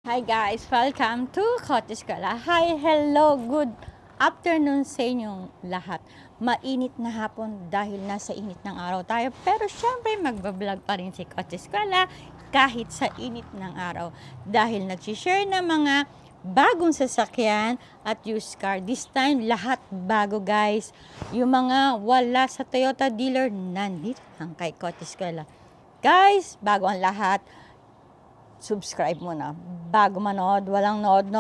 Hi guys! Welcome to Cottage Kala. Hi! Hello! Good afternoon sa inyong lahat. Mainit na hapon dahil nasa init ng araw tayo. Pero syempre magbablog pa rin si Cottage Kala kahit sa init ng araw. Dahil nag-share ng mga bagong sasakyan at used car. This time lahat bago guys. Yung mga wala sa Toyota dealer nandito lang kay Cottage Kala. Guys, bago ang lahat, subscribe muna. Bago manood, walang nood,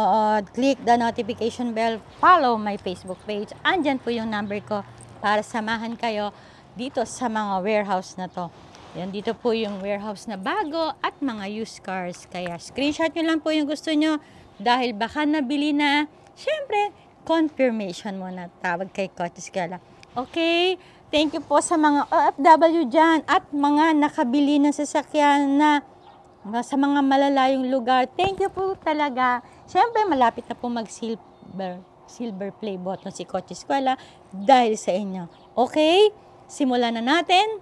click the notification bell, follow my Facebook page. Andyan po yung number ko para samahan kayo dito sa mga warehouse na to. Yan, dito po yung warehouse na bago at mga used cars. Kaya screenshot nyo lang po yung gusto nyo dahil baka nabili na. Syempre, confirmation muna. Tawag kay Cottage Kala. Okay? Thank you po sa mga OFW dyan at mga nakabili ng sasakyan na sa mga malalayong lugar. Thank you po talaga. Siyempre, malapit na po mag-silver play button si Cottage Kala dahil sa inyo. Okay? Simulan na natin.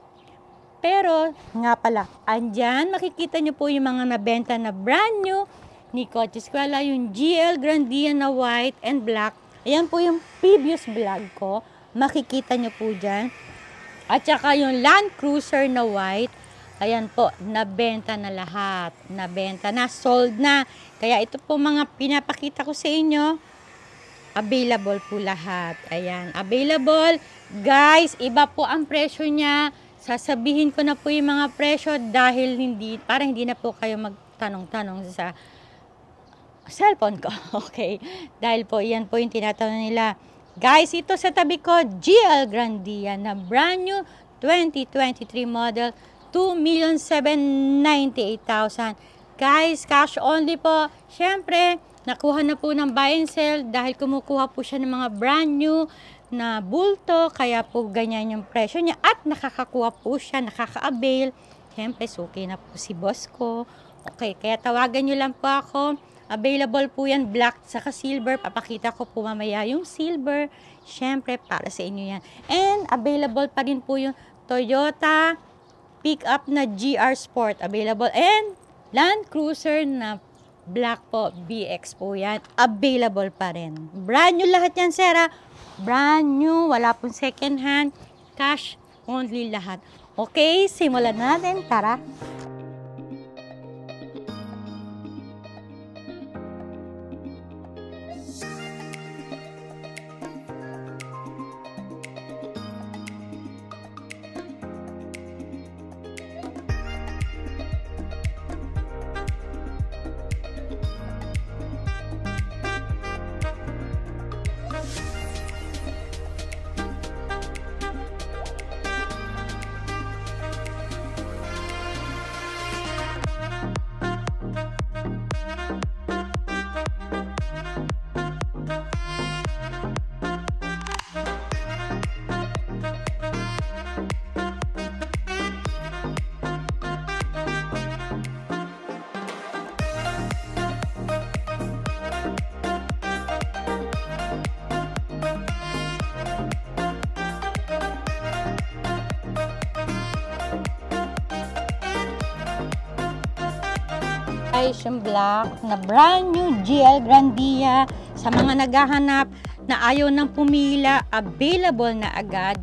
Pero, nga pala, andyan, makikita nyo po yung mga nabenta na brand new ni Cottage Kala, yung GL Grandia na white and black. Ayan po yung previous vlog ko. Makikita nyo po dyan. At saka yung Land Cruiser na white. Ayan po, nabenta na lahat. Nabenta na, sold na. Kaya ito po mga pinapakita ko sa inyo, available po lahat. Ayan, available. Guys, iba po ang presyo niya. Sasabihin ko na po yung mga presyo dahil para hindi na po kayo magtanong-tanong sa cellphone ko. Okay, dahil po, yan po yung tinatanong nila. Guys, ito sa tabi ko, GL Grandia na brand new 2023 model. 2,798,000. Guys, cash only po. Siyempre, nakuha na po ng buy and sell dahil kumukuha po siya ng mga brand new na bulto. Kaya po ganyan yung presyo niya. At nakakakuha po siya, nakaka-avail. Siyempre, suki na po si boss ko. Okay, kaya tawagan nyo lang po ako. Available po yan, black saka silver. Papakita ko po mamaya yung silver. Siyempre, para sa inyo yan. And available pa rin po yung Toyota pick-up na GR Sport available and Land Cruiser na black po, BX po yan, available pa rin. Brand new lahat yan, Sarah. Brand new, wala pong second hand, cash only lahat. Okay, simulan natin, tara. Yung black na brand new GL Grandia. Sa mga naghahanap na ayaw nang pumila, available na agad.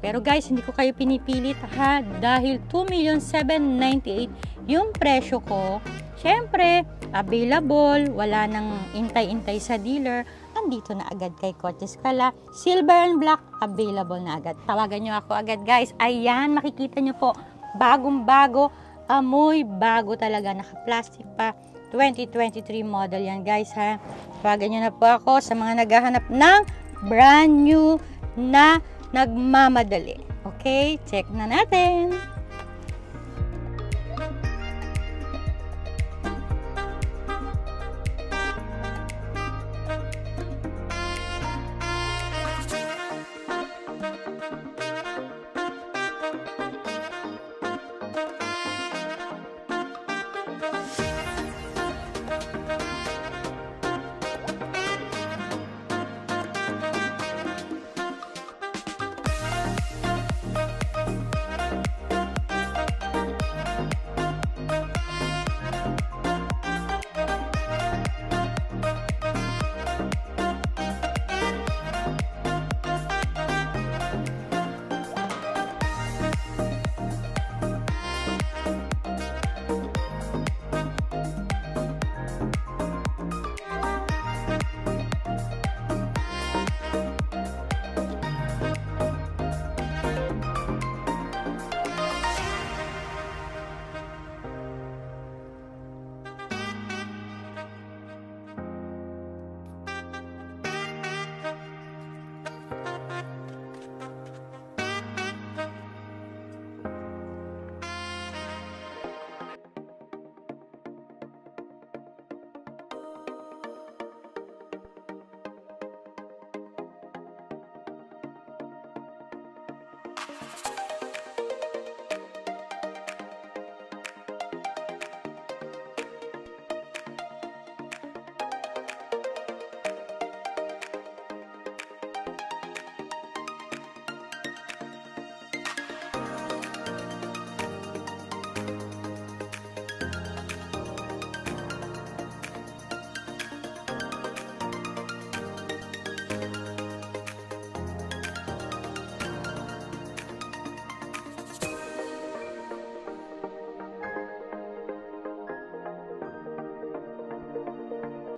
Pero guys, hindi ko kayo pinipilit ha, dahil 2,798,000 yung presyo ko. Syempre, available, wala nang intay-intay sa dealer. Andito na agad kay Cottage Kala. Silver and black, available na agad. Tawagan nyo ako agad guys. Ayan, makikita nyo po, bagong-bago. Amoy bago talaga, naka-plastic pa. 2023 model yan guys ha. Tawagan nyo na po ako sa mga naghahanap ng brand new na nagmamadali. Okay, check na natin.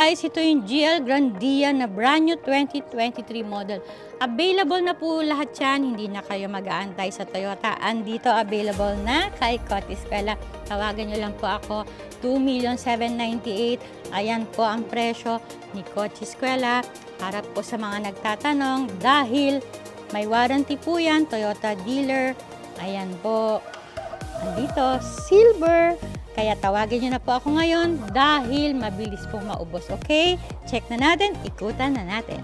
guys, ito yung GL Grandia na brand new 2023 model. Available na po lahat yan, hindi na kayo mag-aantay sa Toyota. Andito available na kay Coty Escuela. Tawagan nyo lang po ako, 2,798,000. Ayan po ang presyo ni Coty Escuela. Para po sa mga nagtatanong, dahil may warranty po yan, Toyota dealer. Ayan po, andito, silver. Kaya tawagin nyo na po ako ngayon dahil mabilis pong maubos. Okay? Check na natin, ikutan na natin.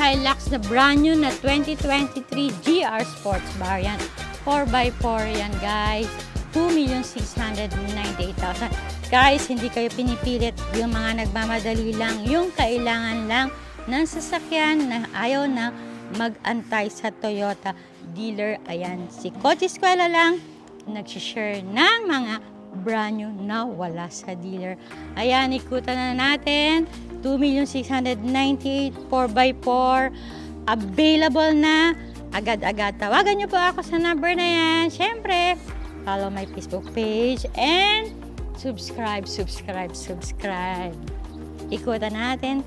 Hilux na brand new na 2023 GR Sports variant. 4x4 yan guys. 2,698,000. Guys, hindi kayo pinipilit yung mga nagmamadali lang, yung kailangan lang ng sasakyan na ayaw na mag-antay sa Toyota dealer. Ayan, si Kotse Eskwela lang nagsishare ng mga brand new na wala sa dealer. Ayan, ikutan na natin. 2,698,000 4x4 available na. Agad-agad tawagan nyo po ako sa number na yan. Syempre, follow my Facebook page and subscribe. Ikutan natin.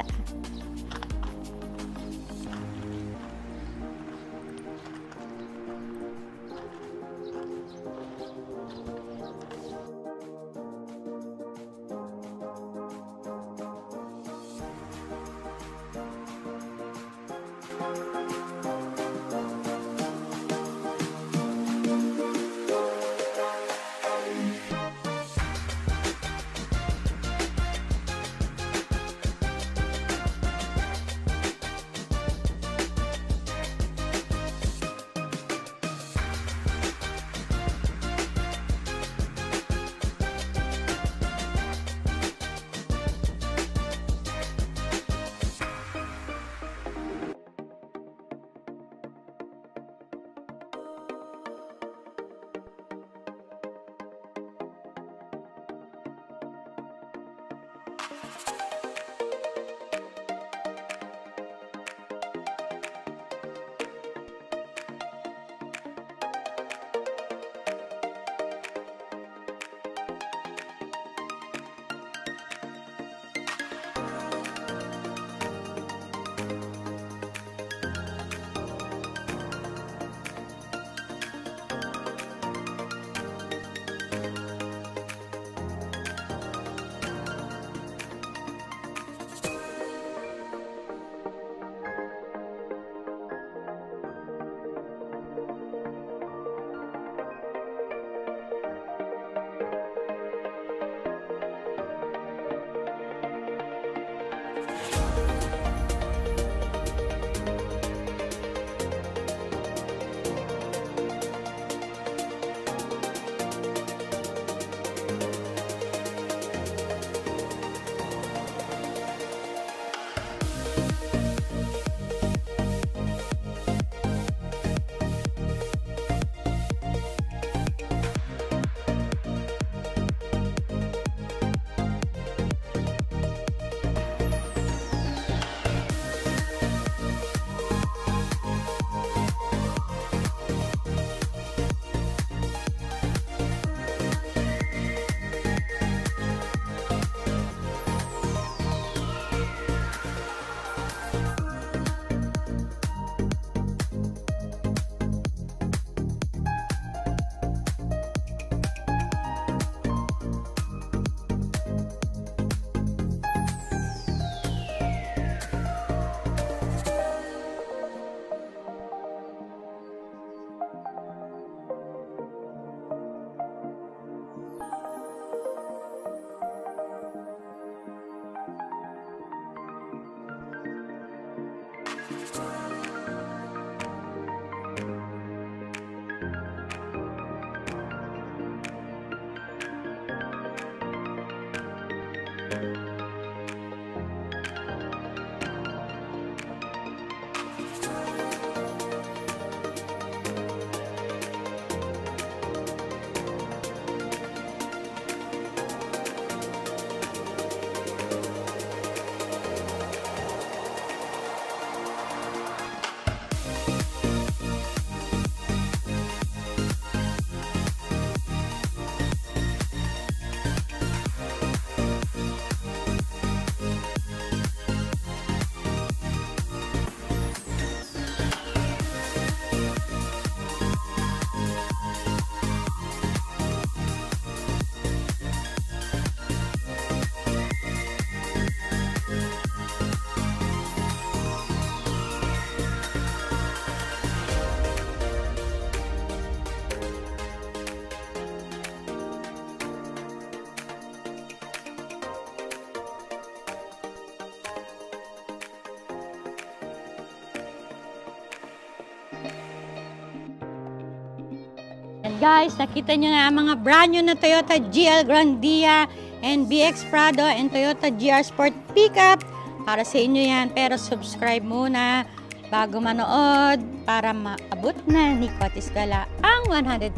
guys, nakita nyo na ang mga brand new na Toyota GL Grandia and BX Prado and Toyota GR Sport Pickup. Para sa inyo yan, pero subscribe muna bago manood para maabot na ni Coach Eskwela ang 100,000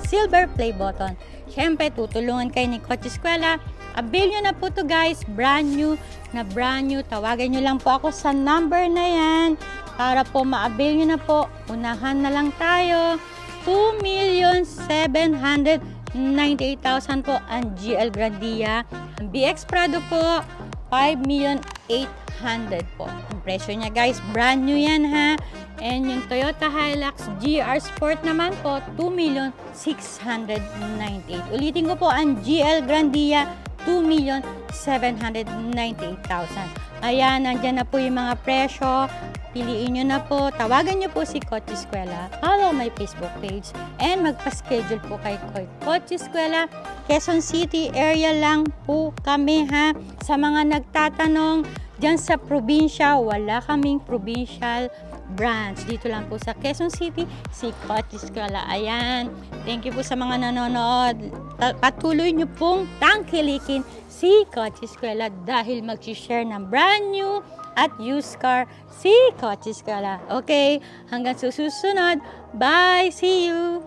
silver play button. Siyempre, tutulungan kayo ni Coach Eskwela. Avail nyo na po to guys, brand new. Tawagan nyo lang po ako sa number na yan para po ma-avail nyo na po. Unahan na lang tayo. 2,798,000 po ang GL Grandia. Ang BX Prado po, 5,800,000 po. Ang presyo niya guys, brand new yan ha. And yung Toyota Hilux GR Sport naman po, 2,698,000. Ulitin ko po, ang GL Grandia, 2,798,000. Ayan, nandyan na po yung mga presyo. Piliin nyo na po. Tawagan nyo po si Coach Eskwela. Follow my Facebook page. And magpa-schedule po kay Coach Eskwela. Quezon City area lang po kami ha. Sa mga nagtatanong, dyan sa probinsya, wala kaming provincial branch. Dito lang po sa Quezon City, si Coach Eskwela. Ayan. Thank you po sa mga nanonood. Patuloy nyo pong tangkilikin si Coach Eskwela dahil mag-share ng brand new at used car si Coach Eskwela. Okay, hanggang susunod. Bye! See you!